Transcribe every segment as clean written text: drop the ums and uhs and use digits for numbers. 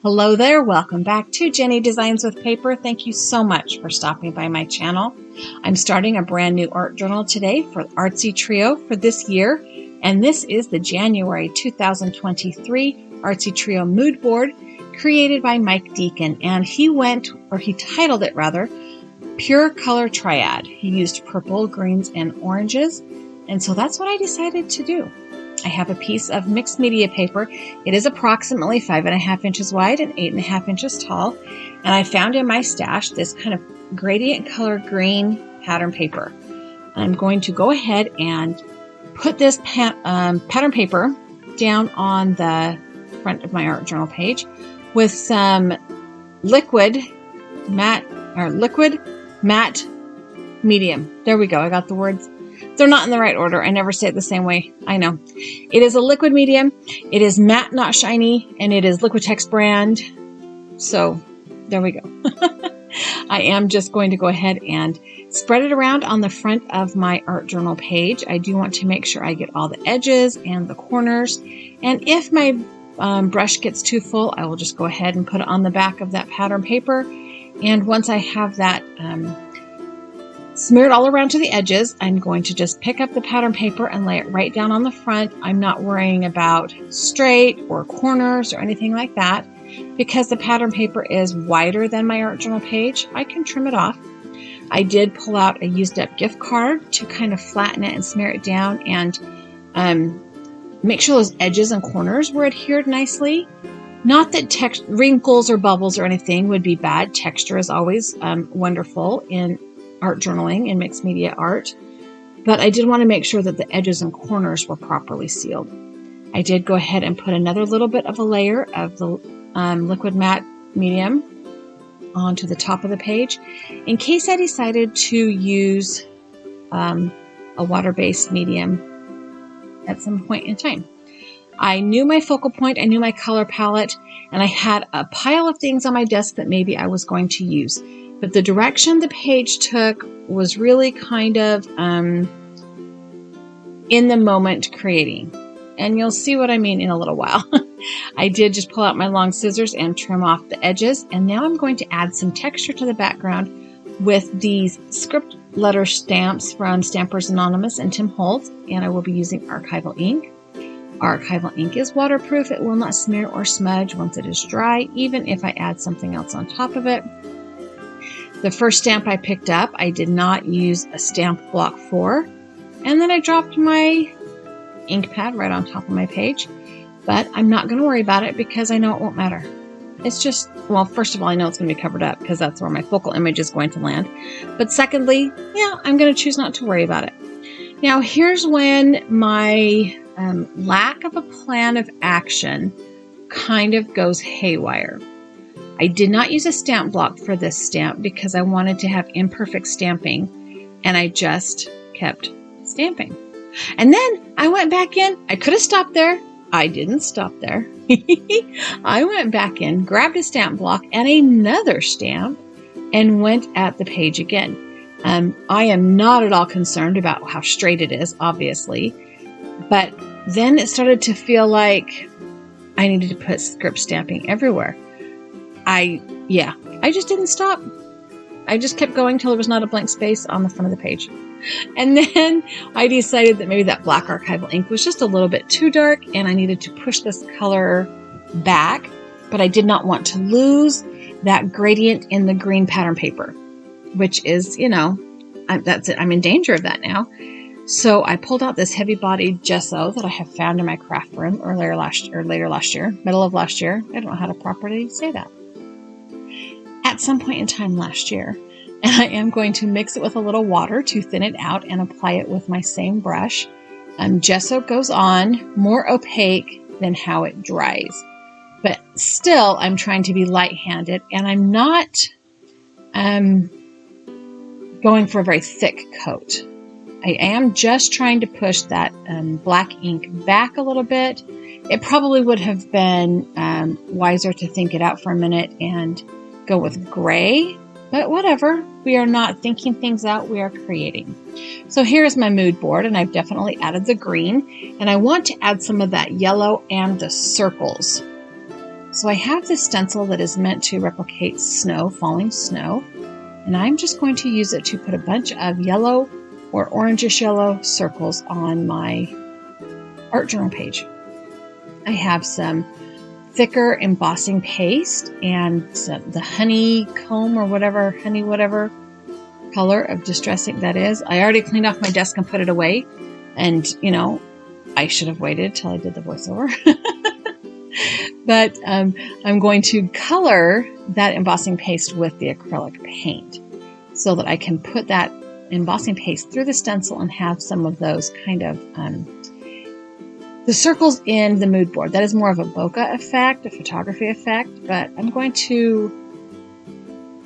Hello there, welcome back to Jennie Designs with Paper. Thank you so much for stopping by my channel. I'm starting a brand new art journal today for Artsy Trio for this year, and this is the January 2023 Artsy Trio mood board created by Mike Deacon, and he titled it rather, Pure Color Triad. He used purple, greens, and oranges, and so that's what I decided to do. I have a piece of mixed media paper. It is approximately 5.5 inches wide and 8.5 inches tall. And I found in my stash this kind of gradient color green pattern paper. I'm going to go ahead and put this pattern paper down on the front of my art journal page with some liquid matte medium. There we go. I got the words. They're not in the right order. I never say it the same way. I know. It is a liquid medium. It is matte, not shiny, and it is Liquitex brand. So there we go. I am just going to go ahead and spread it around on the front of my art journal page. I do want to make sure I get all the edges and the corners. And if my brush gets too full, I will just go ahead and put it on the back of that pattern paper. And once I have that smeared all around to the edges, I'm going to just pick up the pattern paper and lay it right down on the front. I'm not worrying about straight or corners or anything like that. Because the pattern paper is wider than my art journal page, I can trim it off. I did pull out a used up gift card to kind of flatten it and smear it down and make sure those edges and corners were adhered nicely. Not that wrinkles or bubbles or anything would be bad. Texture is always wonderful in art journaling and mixed media art, but I did want to make sure that the edges and corners were properly sealed. I did go ahead and put another little bit of a layer of the liquid matte medium onto the top of the page in case I decided to use a water-based medium at some point in time. I knew my focal point, I knew my color palette, and I had a pile of things on my desk that maybe I was going to use. But the direction the page took was really kind of in the moment creating. And you'll see what I mean in a little while. I did just pull out my long scissors and trim off the edges. And now I'm going to add some texture to the background with these script letter stamps from Stampers Anonymous and Tim Holtz. And I will be using archival ink. Archival ink is waterproof. It will not smear or smudge once it is dry, even if I add something else on top of it. The first stamp I picked up, I did not use a stamp block for, and then I dropped my ink pad right on top of my page, but I'm not going to worry about it because I know it won't matter. It's just, well, first of all, I know it's going to be covered up because that's where my focal image is going to land, but secondly, yeah, I'm going to choose not to worry about it. Now, here's when my lack of a plan of action kind of goes haywire. I did not use a stamp block for this stamp because I wanted to have imperfect stamping, and I just kept stamping. And then I went back in. I could have stopped there. I didn't stop there. I went back in, grabbed a stamp block and another stamp, and went at the page again. I am not at all concerned about how straight it is, obviously, but then it started to feel like I needed to put script stamping everywhere. I just didn't stop. I just kept going till there was not a blank space on the front of the page. And then I decided that maybe that black archival ink was just a little bit too dark and I needed to push this color back, but I did not want to lose that gradient in the green pattern paper, which is, that's it. I'm in danger of that now. So I pulled out this heavy-bodied gesso that I have found in my craft room middle of last year. I don't know how to properly say that. At some point in time last year, and I am going to mix it with a little water to thin it out and apply it with my same brush. Gesso goes on more opaque than how it dries, but still I'm trying to be light-handed, and I'm not going for a very thick coat. I am just trying to push that black ink back a little bit. It probably would have been wiser to think it out for a minute and go with gray, but whatever. We are not thinking things out, we are creating. So here's my mood board, and I've definitely added the green, and I want to add some of that yellow and the circles. So I have this stencil that is meant to replicate snow, falling snow, and I'm just going to use it to put a bunch of yellow or orangish yellow circles on my art journal page. I have some thicker embossing paste and the honeycomb or whatever, honey whatever color of distressing that is. I already cleaned off my desk and put it away, and I should have waited till I did the voiceover. But I'm going to color that embossing paste with the acrylic paint so that I can put that embossing paste through the stencil and have some of those kind of the circles in the mood board. That is more of a bokeh effect, a photography effect, but I'm going to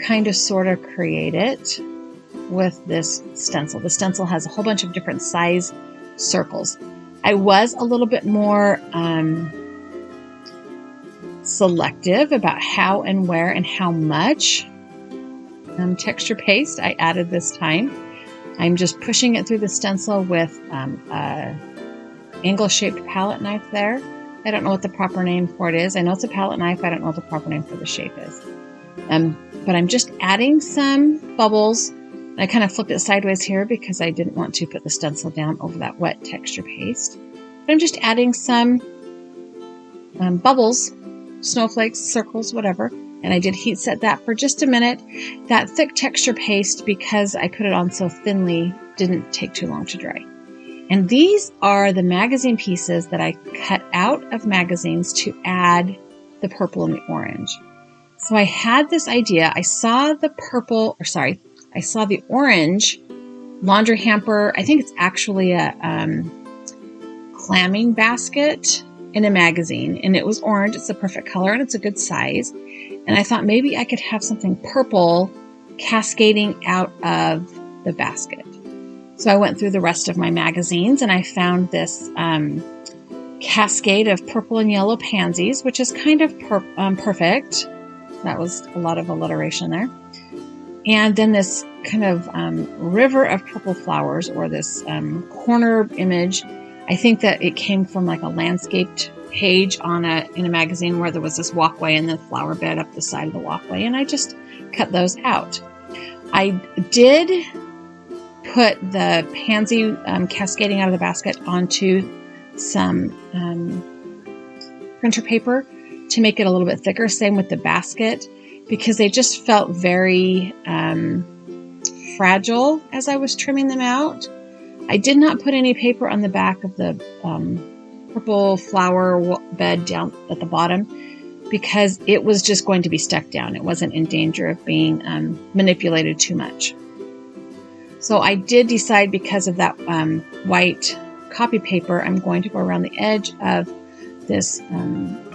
kind of sort of create it with this stencil. The stencil has a whole bunch of different size circles. I was a little bit more selective about how and where and how much texture paste I added this time. I'm just pushing it through the stencil with a angle-shaped palette knife there. I don't know what the proper name for it is. I know it's a palette knife. I don't know what the proper name for the shape is. But I'm just adding some bubbles. I kind of flipped it sideways here because I didn't want to put the stencil down over that wet texture paste. But I'm just adding some bubbles, snowflakes, circles, whatever. And I did heat set that for just a minute. That thick texture paste, because I put it on so thinly, didn't take too long to dry. And these are the magazine pieces that I cut out of magazines to add the purple and the orange. So I had this idea. I saw the orange laundry hamper. I think it's actually a clamming basket in a magazine, and it was orange. It's a perfect color and it's a good size. And I thought maybe I could have something purple cascading out of the basket. So I went through the rest of my magazines and I found this cascade of purple and yellow pansies, which is kind of perfect. That was a lot of alliteration there. And then this kind of river of purple flowers, or this corner image. I think that it came from like a landscaped page in a magazine where there was this walkway and the flower bed up the side of the walkway, and I just cut those out. I did put the pansy cascading out of the basket onto some printer paper to make it a little bit thicker. Same with the basket, because they just felt very fragile as I was trimming them out. I did not put any paper on the back of the purple flower bed down at the bottom because it was just going to be stuck down. It wasn't in danger of being manipulated too much. So I did decide, because of that white copy paper, I'm going to go around the edge of this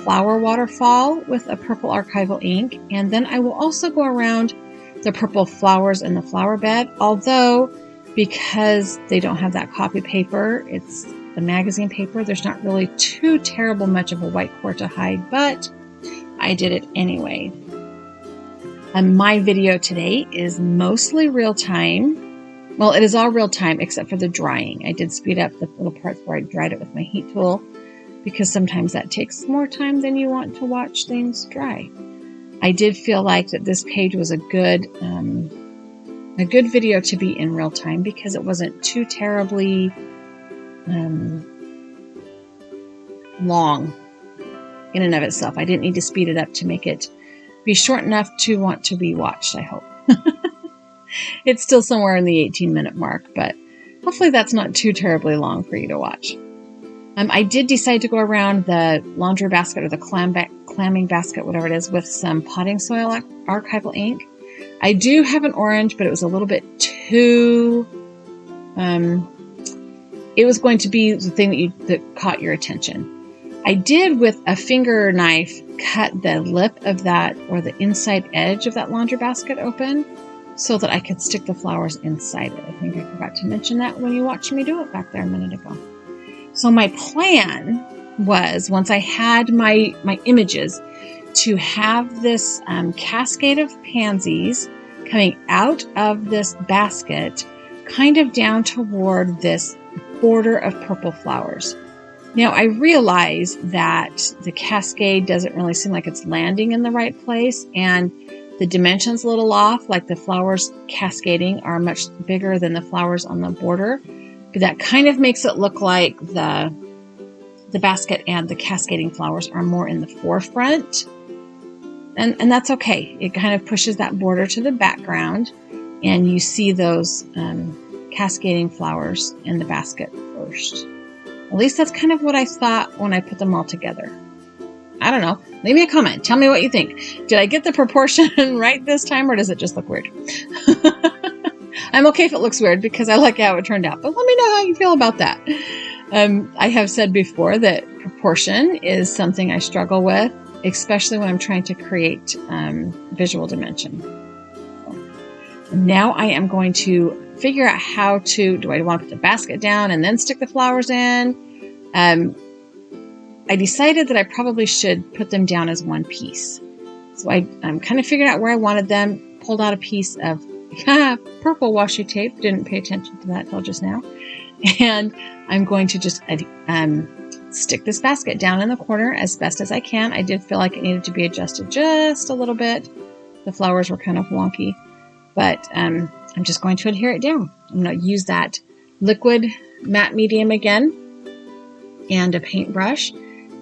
flower waterfall with a purple archival ink, and then I will also go around the purple flowers in the flower bed, although because they don't have that copy paper, it's the magazine paper, there's not really too terrible much of a white core to hide, but I did it anyway. And my video today is mostly real time. Well, it is all real time except for the drying. I did speed up the little parts where I dried it with my heat tool, because sometimes that takes more time than you want to watch things dry. I did feel like that this page was a good video to be in real time, because it wasn't too terribly long in and of itself. I didn't need to speed it up to make it be short enough to want to be watched, I hope. It's still somewhere in the 18-minute mark, but hopefully that's not too terribly long for you to watch. I did decide to go around the laundry basket, or the clamming basket, whatever it is, with some potting soil archival ink. I do have an orange, but it was a little bit too... it was going to be the thing that caught your attention. I did, with a finger knife, cut the lip of that, or the inside edge of that laundry basket open, so that I could stick the flowers inside it. I think I forgot to mention that when you watched me do it back there a minute ago. So my plan was, once I had my images, to have this cascade of pansies coming out of this basket, kind of down toward this border of purple flowers. Now I realize that the cascade doesn't really seem like it's landing in the right place, and the dimension's a little off, like the flowers cascading are much bigger than the flowers on the border. But that kind of makes it look like the basket and the cascading flowers are more in the forefront. And that's okay. It kind of pushes that border to the background, and you see those cascading flowers in the basket first. At least that's kind of what I thought when I put them all together. I don't know. Leave me a comment. Tell me what you think. Did I get the proportion right this time, or does it just look weird? I'm okay if it looks weird because I like how it turned out, but let me know how you feel about that. I have said before that proportion is something I struggle with, especially when I'm trying to create visual dimension. Now I am going to figure out how to, do I want to put the basket down and then stick the flowers in? I decided that I probably should put them down as one piece. So I'm kind of figuring out where I wanted them, pulled out a piece of purple washi tape, didn't pay attention to that till just now. And I'm going to just stick this basket down in the corner as best as I can. I did feel like it needed to be adjusted just a little bit. The flowers were kind of wonky, but I'm just going to adhere it down. I'm going to use that liquid matte medium again and a paintbrush.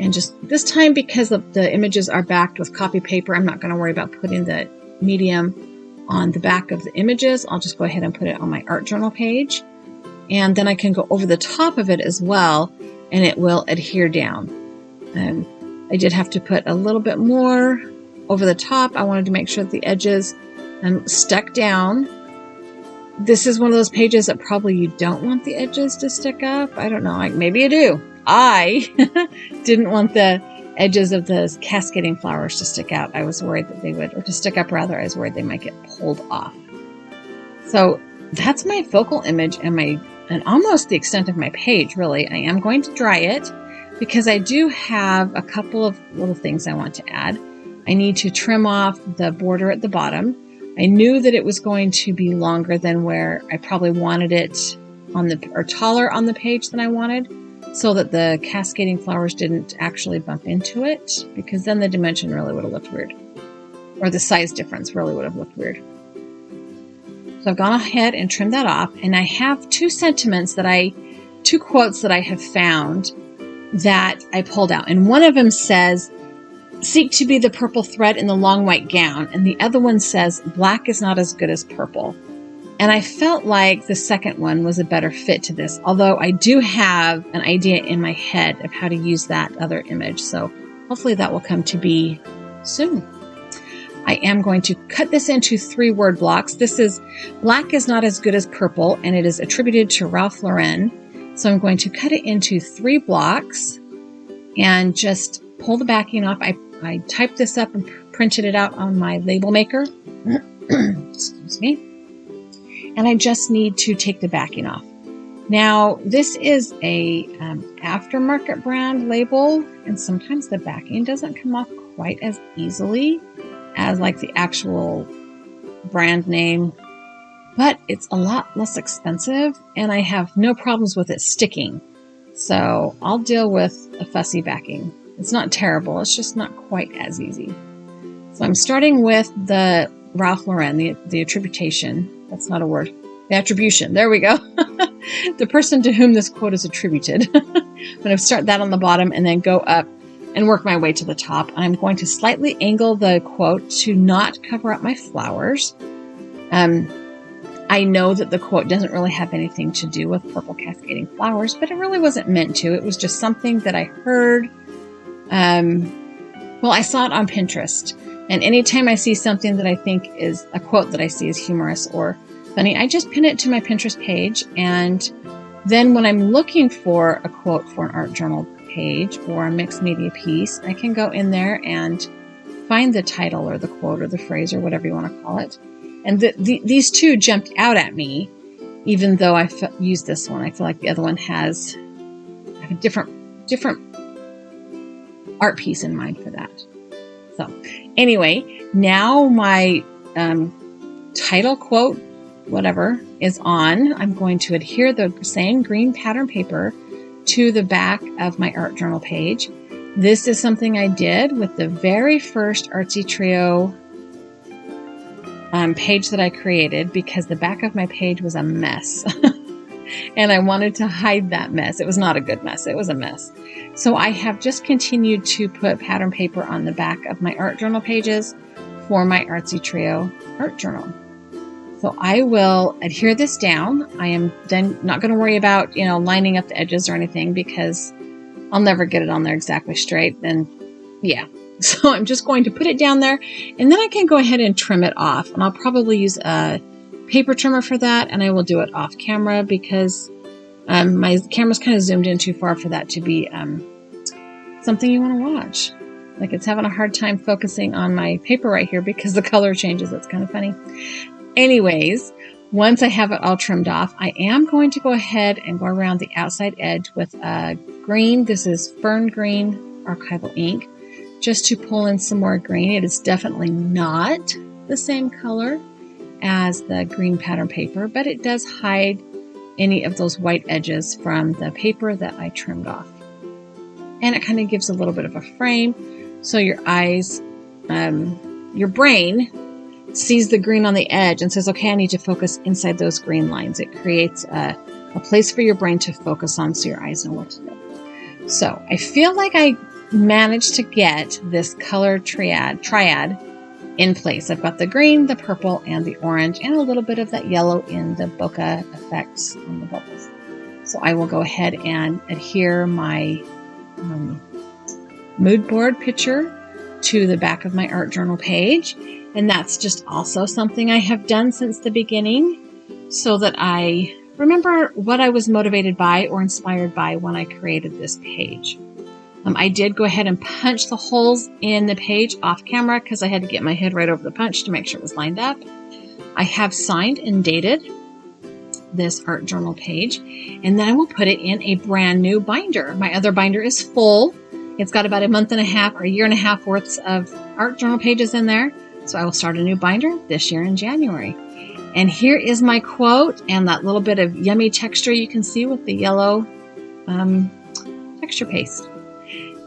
And just this time, because the images are backed with copy paper, I'm not going to worry about putting the medium on the back of the images. I'll just go ahead and put it on my art journal page. And then I can go over the top of it as well, and it will adhere down. I did have to put a little bit more over the top. I wanted to make sure that the edges stuck down. This is one of those pages that probably you don't want the edges to stick up. I don't know, maybe you do. I didn't want the edges of the cascading flowers to stick out. I was worried that they would, or to stick up rather, I was worried they might get pulled off. So that's my focal image and almost the extent of my page, really. I am going to dry it because I do have a couple of little things I want to add. I need to trim off the border at the bottom. I knew that it was going to be longer than where I probably wanted it or taller on the page than I wanted, so that the cascading flowers didn't actually bump into it, because then the dimension really would have looked weird, or the size difference really would have looked weird. So I've gone ahead and trimmed that off, and I have two quotes that I have found that I pulled out. And one of them says, "Seek to be the purple thread in the long white gown." And the other one says, "Black is not as good as purple." And I felt like the second one was a better fit to this, although I do have an idea in my head of how to use that other image. So hopefully that will come to be soon. I am going to cut this into 3 word blocks. This is "Black is not as good as purple," and it is attributed to Ralph Lauren. So I'm going to cut it into 3 blocks and just pull the backing off. I typed this up and printed it out on my label maker. Excuse me. And I just need to take the backing off. Now, this is a aftermarket brand label, and sometimes the backing doesn't come off quite as easily as like the actual brand name, but it's a lot less expensive, and I have no problems with it sticking. So I'll deal with a fussy backing. It's not terrible, it's just not quite as easy. So I'm starting with the Ralph Lauren, the attribution. That's not a word. The attribution. There we go. The person to whom this quote is attributed. I'm going to start that on the bottom and then go up and work my way to the top. I'm going to slightly angle the quote to not cover up my flowers. I know that the quote doesn't really have anything to do with purple cascading flowers, but it really wasn't meant to. It was just something that I heard. I saw it on Pinterest. And anytime I see something that I think is a quote that I see is humorous or funny, I just pin it to my Pinterest page. And then when I'm looking for a quote for an art journal page or a mixed media piece, I can go in there and find the title or the quote or the phrase or whatever you want to call it. And these two jumped out at me, even though I used this one. I feel like the other one has a different art piece in mind for that. So anyway, now my title quote, whatever, is on. I'm going to adhere the same green pattern paper to the back of my art journal page. This is something I did with the very first Artsy Trio page that I created, because the back of my page was a mess. And I wanted to hide that mess. It was not a good mess. It was a mess. So I have just continued to put pattern paper on the back of my art journal pages for my Artsy Trio art journal. So I will adhere this down. I am then not going to worry about, lining up the edges or anything, because I'll never get it on there exactly straight. And yeah, so I'm just going to put it down there, and then I can go ahead and trim it off. And I'll probably use a paper trimmer for that, and I will do it off camera because my camera's kind of zoomed in too far for that to be something you want to watch. Like, it's having a hard time focusing on my paper right here because the color changes. It's kind of funny. Anyways, once I have it all trimmed off, I am going to go ahead and go around the outside edge with a green. This is Fern Green Archival ink, just to pull in some more green. It is definitely not the same color as the green pattern paper, but it does hide any of those white edges from the paper that I trimmed off. And it kind of gives a little bit of a frame, so your eyes, your brain sees the green on the edge and says, okay, I need to focus inside those green lines. It creates a place for your brain to focus on, so your eyes know what to do. So I feel like I managed to get this color triad in place. I've got the green, the purple, and the orange, and a little bit of that yellow in the bokeh effects on the bubbles. So I will go ahead and adhere my mood board picture to the back of my art journal page. And that's just also something I have done since the beginning, so that I remember what I was motivated by or inspired by when I created this page. I did go ahead and punch the holes in the page off camera because I had to get my head right over the punch to make sure it was lined up. I have signed and dated this art journal page, and then I will put it in a brand new binder. My other binder is full. It's got about a month and a half or a year and a half worth of art journal pages in there. So I will start a new binder this year in January. And here is my quote and that little bit of yummy texture you can see with the yellow texture paste.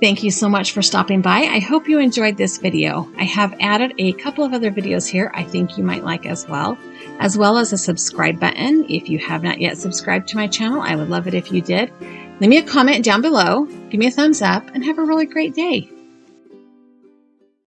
Thank you so much for stopping by. I hope you enjoyed this video. I have added a couple of other videos here I think you might like as well as a subscribe button. If you have not yet subscribed to my channel, I would love it if you did. Leave me a comment down below, give me a thumbs up, and have a really great day.